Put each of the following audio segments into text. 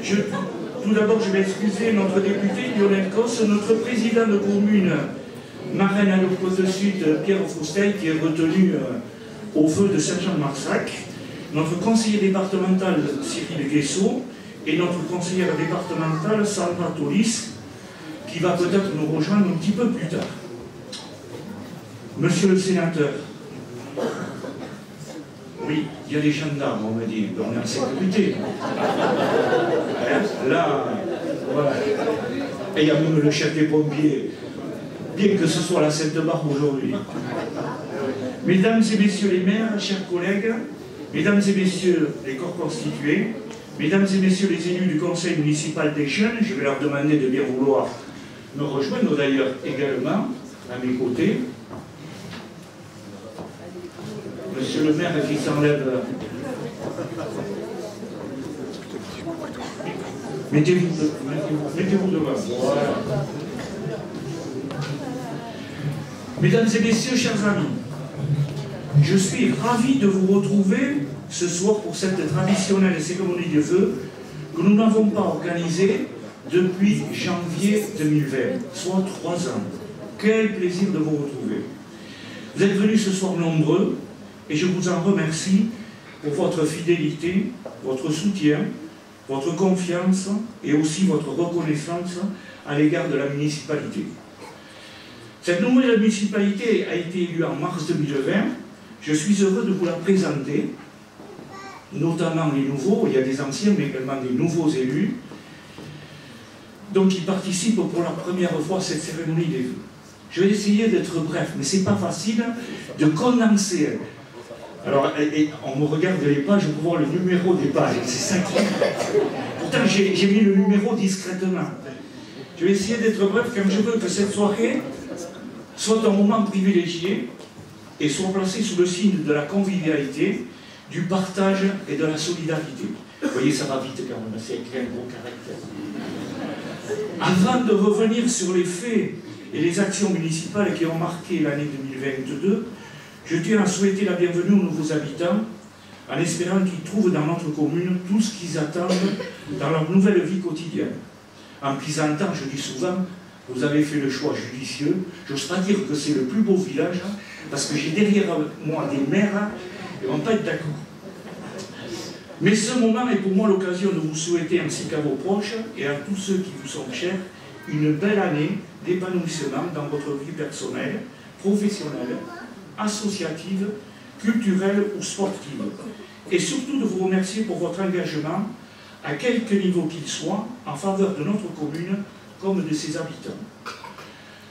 Tout d'abord, je vais excuser notre député Lionel Cos, notre président de commune Marraine à Côte-Sud, Pierre Fousteil, qui est retenu au feu de Saint-Jean-de-Marsac, notre conseiller départemental Cyril Guessot et notre conseillère départementale Sandra Tolis, qui va peut-être nous rejoindre un petit peu plus tard. Monsieur le sénateur, oui, il y a des gendarmes, on me dit, on est en sécurité. Là, voilà. Et il y a même le chef des pompiers, bien que ce soit la Sainte-Barbe aujourd'hui. Mesdames et messieurs les maires, chers collègues, mesdames et messieurs les corps constitués, mesdames et messieurs les élus du conseil municipal des jeunes, je vais leur demander de bien vouloir me rejoindre d'ailleurs également à mes côtés. Monsieur le maire qui s'enlève. Mettez-vous devant. Voilà. Mesdames et messieurs, chers amis, je suis ravi de vous retrouver ce soir pour cette traditionnelle cérémonie de feu que nous n'avons pas organisée depuis janvier 2020, soit 3 ans. Quel plaisir de vous retrouver. Vous êtes venus ce soir nombreux et je vous en remercie pour votre fidélité, votre soutien, votre confiance et aussi votre reconnaissance à l'égard de la municipalité. Cette nouvelle municipalité a été élue en mars 2020. Je suis heureux de vous la présenter, notamment les nouveaux, il y a des anciens, mais également des nouveaux élus, donc qui participent pour la première fois à cette cérémonie des vœux. Je vais essayer d'être bref, mais ce n'est pas facile de condenser. Alors, on me regarde les pages pour voir le numéro des pages, c'est ça qui... Pourtant, j'ai mis le numéro discrètement. Je vais essayer d'être bref, car je veux que cette soirée soit un moment privilégié et soit placée sous le signe de la convivialité, du partage et de la solidarité. Vous voyez, ça va vite quand même, c'est écrit un gros caractère. Avant de revenir sur les faits et les actions municipales qui ont marqué l'année 2022, je tiens à souhaiter la bienvenue aux nouveaux habitants, en espérant qu'ils trouvent dans notre commune tout ce qu'ils attendent dans leur nouvelle vie quotidienne. En plaisantant, je dis souvent, vous avez fait le choix judicieux. Je n'ose pas dire que c'est le plus beau village, parce que j'ai derrière moi des maires, ils ne vont pas être d'accord. Mais ce moment est pour moi l'occasion de vous souhaiter, ainsi qu'à vos proches et à tous ceux qui vous sont chers, une belle année d'épanouissement dans votre vie personnelle, professionnelle, associative, culturelle ou sportive. Et surtout de vous remercier pour votre engagement, à quelque niveau qu'il soit, en faveur de notre commune comme de ses habitants.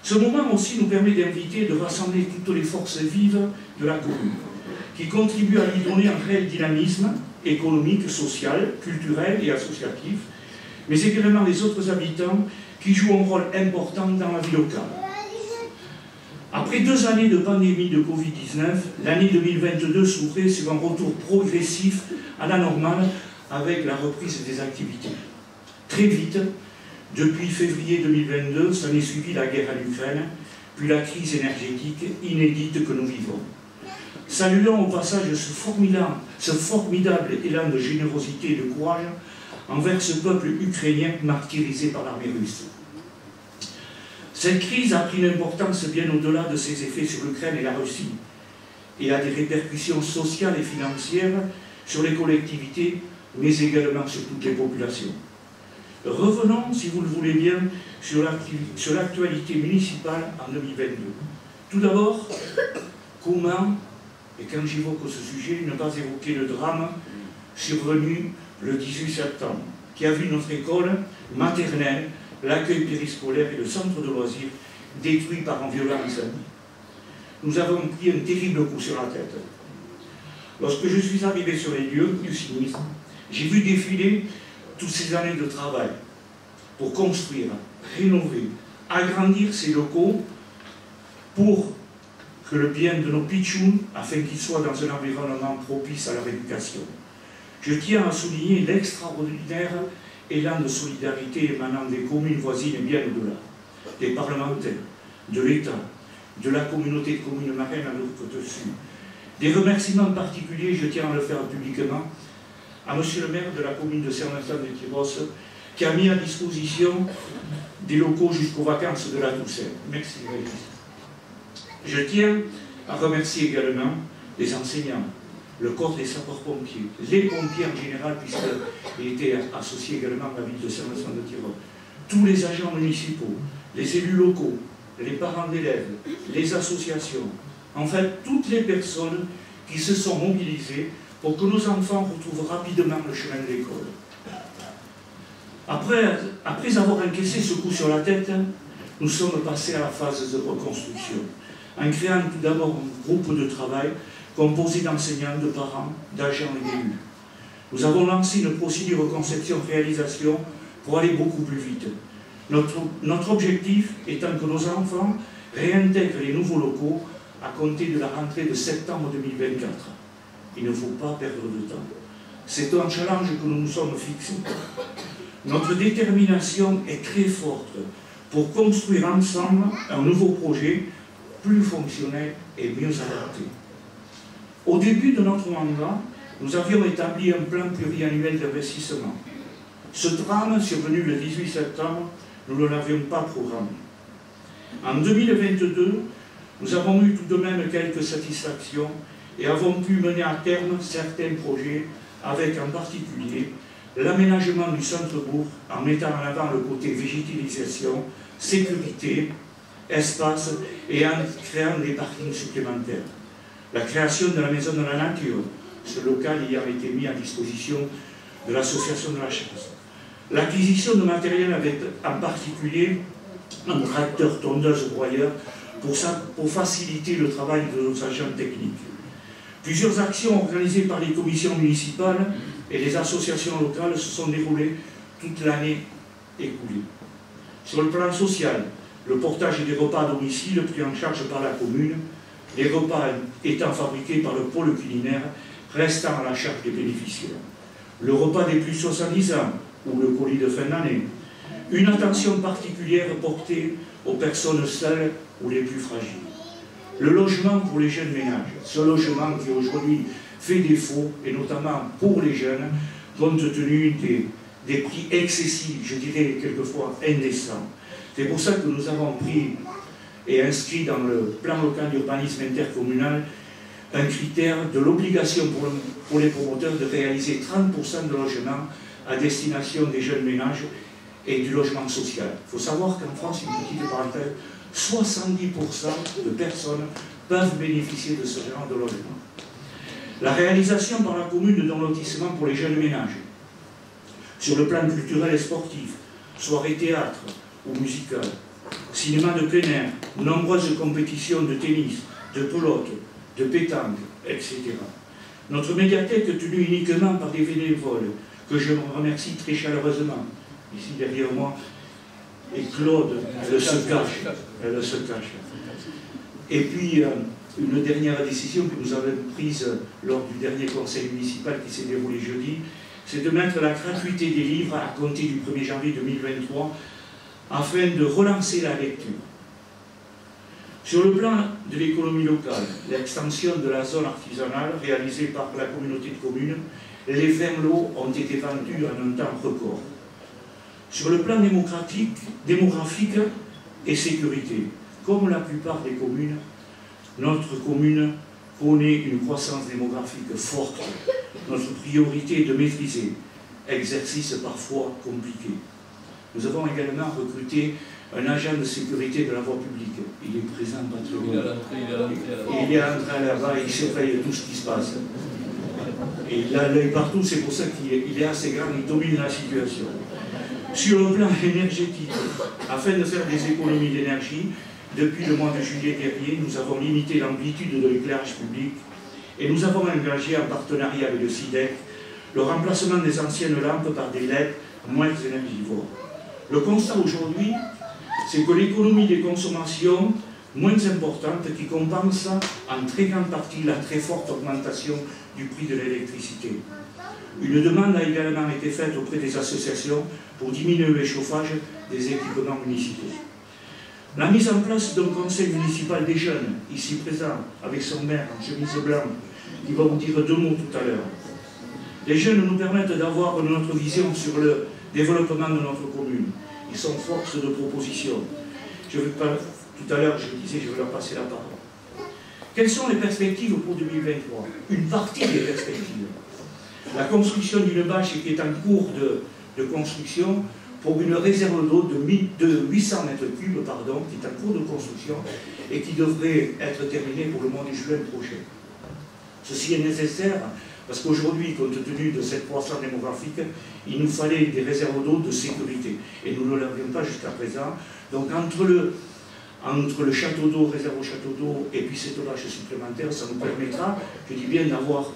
Ce moment aussi nous permet d'inviter et de rassembler toutes les forces vives de la commune, qui contribuent à lui donner un réel dynamisme économique, social, culturel et associatif, mais également les autres habitants qui jouent un rôle important dans la vie locale. Après 2 années de pandémie de Covid-19, l'année 2022 s'ouvrait sur un retour progressif à la normale avec la reprise des activités. Très vite, depuis février 2022, s'en est suivi la guerre en Ukraine, puis la crise énergétique inédite que nous vivons. Saluons au passage ce formidable élan de générosité et de courage envers ce peuple ukrainien martyrisé par l'armée russe. Cette crise a pris une importance bien au-delà de ses effets sur l'Ukraine et la Russie, et a des répercussions sociales et financières sur les collectivités, mais également sur toutes les populations. Revenons, si vous le voulez bien, sur l'actualité municipale en 2022. Tout d'abord, comment, et quand j'évoque ce sujet, ne pas évoquer le drame survenu le 18 septembre, qui a vu notre école maternelle, l'accueil périscolaire et le centre de loisirs détruits par un violent incendie. Nous avons pris un terrible coup sur la tête. Lorsque je suis arrivé sur les lieux du sinistre, j'ai vu défiler toutes ces années de travail pour construire, rénover, agrandir ces locaux pour que le bien de nos pitchouns, afin qu'ils soient dans un environnement propice à leur éducation. Je tiens à souligner l'extraordinaire élan de solidarité émanant des communes voisines et bien au-delà, des parlementaires, de l'État, de la communauté de communes marraines à notre Côte-Sud. Des remerciements particuliers, je tiens à le faire publiquement, à monsieur le maire de la commune de Saint-Vincent-de-Tyrosse, qui a mis à disposition des locaux jusqu'aux vacances de la Toussaint. Merci, Régis. Je tiens à remercier également les enseignants, le corps des sapeurs-pompiers, les pompiers en général, puisqu'ils étaient associés également à la ville de Saint-Vincent-de-Tyrosse, tous les agents municipaux, les élus locaux, les parents d'élèves, les associations, en fait, toutes les personnes qui se sont mobilisées pour que nos enfants retrouvent rapidement le chemin de l'école. Après avoir encaissé ce coup sur la tête, nous sommes passés à la phase de reconstruction, en créant tout d'abord un groupe de travail composé d'enseignants, de parents, d'agents et d'élus. Nous avons lancé une procédure conception-réalisation pour aller beaucoup plus vite. Notre objectif étant que nos enfants réintègrent les nouveaux locaux à compter de la rentrée de septembre 2024. Il ne faut pas perdre de temps. C'est un challenge que nous nous sommes fixés. Notre détermination est très forte pour construire ensemble un nouveau projet plus fonctionnel et mieux adapté. Au début de notre mandat, nous avions établi un plan pluriannuel d'investissement. Ce drame, survenu le 18 septembre, nous ne l'avions pas programmé. En 2022, nous avons eu tout de même quelques satisfactions et avons pu mener à terme certains projets avec en particulier l'aménagement du centre-bourg en mettant en avant le côté végétalisation, sécurité, espace et en créant des parkings supplémentaires. La création de la maison de la nature, ce local ayant été mis à disposition de l'association de la chasse. L'acquisition de matériel avec en particulier un tracteur tondeuse-broyeur pour faciliter le travail de nos agents techniques. Plusieurs actions organisées par les commissions municipales et les associations locales se sont déroulées toute l'année écoulée. Sur le plan social, le portage des repas à domicile pris en charge par la commune, les repas étant fabriqués par le pôle culinaire restant à la charge des bénéficiaires. Le repas des plus 70 ans ou le colis de fin d'année. Une attention particulière portée aux personnes seules ou les plus fragiles. Le logement pour les jeunes ménages, ce logement qui aujourd'hui fait défaut, et notamment pour les jeunes, compte tenu des prix excessifs, je dirais quelquefois indécents. C'est pour ça que nous avons pris et inscrit dans le plan local d'urbanisme intercommunal un critère de l'obligation pour les promoteurs de réaliser 30% de logements à destination des jeunes ménages et du logement social. Il faut savoir qu'en France, une petite parenthèse, 70% de personnes peuvent bénéficier de ce genre de logement. La réalisation par la commune d'un lotissement pour les jeunes ménages, sur le plan culturel et sportif, soirées théâtre ou musicales, cinéma de plein air, nombreuses compétitions de tennis, de pelote, de pétanque, etc. Notre médiathèque tenue uniquement par des bénévoles, que je remercie très chaleureusement, ici derrière moi, et Claude, elle se cache. Et puis, une dernière décision que nous avons prise lors du dernier conseil municipal qui s'est déroulé jeudi, c'est de mettre la gratuité des livres à compter du 1er janvier 2023 afin de relancer la lecture. Sur le plan de l'économie locale, l'extension de la zone artisanale réalisée par la communauté de communes, les 20 lots ont été vendus en un temps record. Sur le plan démographique et sécurité, comme la plupart des communes, notre commune connaît une croissance démographique forte. Notre priorité est de maîtriser, exercice parfois compliqué. Nous avons également recruté un agent de sécurité de la voie publique. Il est présent, pas très loin. Il est entré là-bas, il surveille tout ce qui se passe. Et il a l'œil partout, c'est pour ça qu'il est assez grand, il domine la situation. Sur le plan énergétique, afin de faire des économies d'énergie, depuis le mois de juillet dernier, nous avons limité l'amplitude de l'éclairage public et nous avons engagé en partenariat avec le SIDEC le remplacement des anciennes lampes par des LED moins énergivores. Le constat aujourd'hui, c'est que l'économie des consommations moins importante qui compense en très grande partie la très forte augmentation du prix de l'électricité. Une demande a également été faite auprès des associations pour diminuer le chauffage des équipements municipaux. La mise en place d'un conseil municipal des jeunes, ici présent, avec son maire en chemise blanche, qui va vous dire deux mots tout à l'heure. Les jeunes nous permettent d'avoir notre vision sur le développement de notre commune. Ils sont force de proposition. Tout à l'heure, je disais, je vais leur passer la parole. Quelles sont les perspectives pour 2023? Une partie des perspectives. La construction d'une bâche qui est en cours de construction pour une réserve d'eau de 800 mètres cubes, pardon, qui est en cours de construction et qui devrait être terminée pour le mois de juin prochain. Ceci est nécessaire parce qu'aujourd'hui, compte tenu de cette croissance démographique, il nous fallait des réserves d'eau de sécurité. Et nous ne l'avions pas jusqu'à présent. Donc entre le château d'eau, réserve au château d'eau, et puis cette bâche supplémentaire, ça nous permettra, je dis bien, d'avoir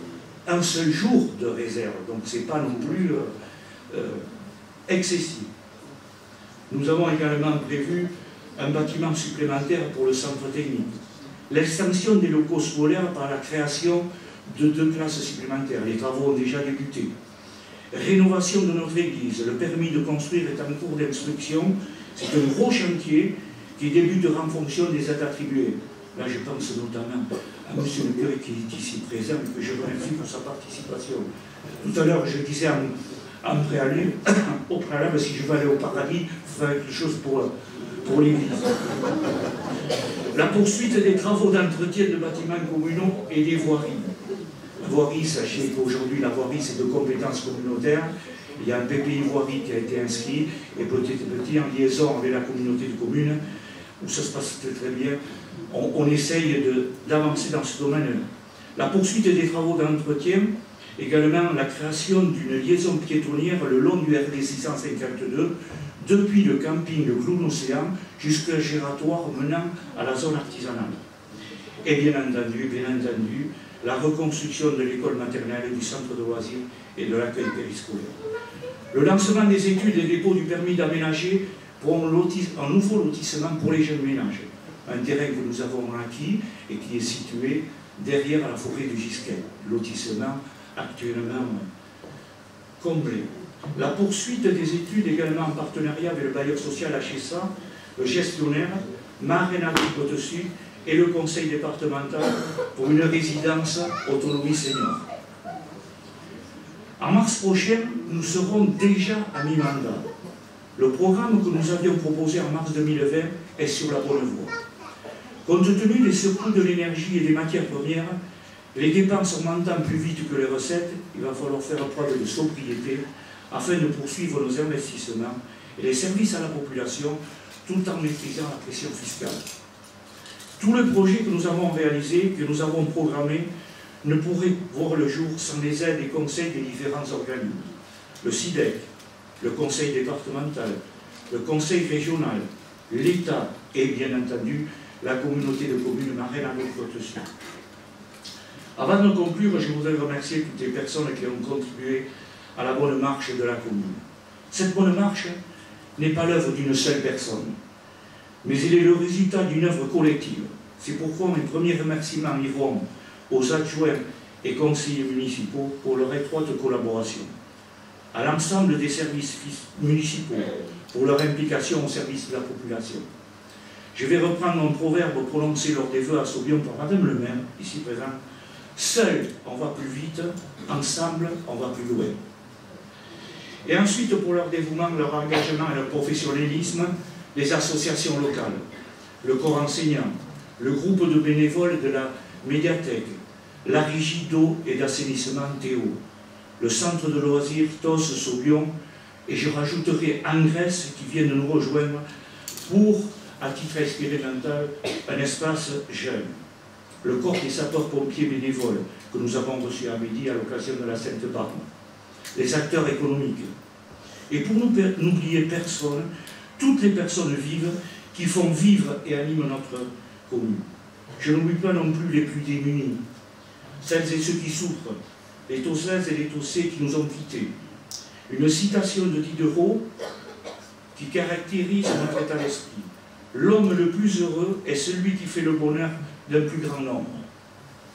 un seul jour de réserve. Donc ce n'est pas non plus excessif. Nous avons également prévu un bâtiment supplémentaire pour le centre technique. L'extension des locaux scolaires par la création de 2 classes supplémentaires. Les travaux ont déjà débuté. Rénovation de notre église. Le permis de construire est en cours d'instruction. C'est un gros chantier qui débutera en fonction des aides attribuées. Là, je pense notamment à M. le curé qui est ici présent et que je remercie pour sa participation. Tout à l'heure, je disais en préalable, au préalable, si je veux aller au paradis, il faut faire quelque chose pour l'église. La poursuite des travaux d'entretien de bâtiments communaux et des voiries. La voirie, sachez qu'aujourd'hui, la voirie, c'est de compétences communautaires. Il y a un PPI voirie qui a été inscrit, et petit à petit, en liaison avec la communauté de communes, où ça se passe très bien, on essaye d'avancer dans ce domaine-là. La poursuite des travaux d'entretien, également la création d'une liaison piétonnière le long du RD 652, depuis le camping de Clown-Océan jusqu'à Gératoire menant à la zone artisanale. Et bien entendu, la reconstruction de l'école maternelle, du centre de loisirs et de l'accueil périscolaire. Le lancement des études et dépôt du permis d'aménager pour un nouveau lotissement pour les jeunes ménages. Un terrain que nous avons acquis et qui est situé derrière la forêt du Gisquet. Lotissement actuellement comblé. La poursuite des études également en partenariat avec le bailleur social HSA, le gestionnaire, Marina du Côte-Sud et le conseil départemental pour une résidence autonomie senior. En mars prochain, nous serons déjà à mi-mandat. Le programme que nous avions proposé en mars 2020 est sur la bonne voie. Compte tenu des surcoûts de l'énergie et des matières premières, les dépenses augmentant plus vite que les recettes, il va falloir faire preuve de sobriété afin de poursuivre nos investissements et les services à la population tout en maîtrisant la pression fiscale. Tous les projets que nous avons réalisés, que nous avons programmés, ne pourraient voir le jour sans les aides et conseils des différents organismes. Le SIDEC, le conseil départemental, le conseil régional, l'État et bien entendu la communauté de communes marraines à notre Côte-Sud. Avant de conclure, je voudrais remercier toutes les personnes qui ont contribué à la bonne marche de la commune. Cette bonne marche n'est pas l'œuvre d'une seule personne, mais il est le résultat d'une œuvre collective. C'est pourquoi mes premiers remerciements iront aux adjoints et conseillers municipaux pour leur étroite collaboration, à l'ensemble des services municipaux pour leur implication au service de la population. Je vais reprendre mon proverbe prononcé lors des vœux à Saubion par Madame le maire, ici présent. Seul, on va plus vite, ensemble, on va plus loin. Et ensuite, pour leur dévouement, leur engagement et leur professionnalisme, les associations locales, le corps enseignant, le groupe de bénévoles de la médiathèque, la régie d'eau et d'assainissement Théo, le centre de loisirs TOS Saubion, et je rajouterai Angresse qui vient de nous rejoindre pour, à titre expérimental, un espace jeune. Le corps des sapeurs-pompiers bénévoles que nous avons reçu à midi à l'occasion de la Sainte-Barbe, les acteurs économiques. Et pour n'oublier personne, toutes les personnes vives qui font vivre et animent notre commune. Je n'oublie pas non plus les plus démunis, celles et ceux qui souffrent, les Tossaises et les Tossais qui nous ont quittés. Une citation de Diderot qui caractérise notre état d'esprit. L'homme le plus heureux est celui qui fait le bonheur d'un plus grand nombre.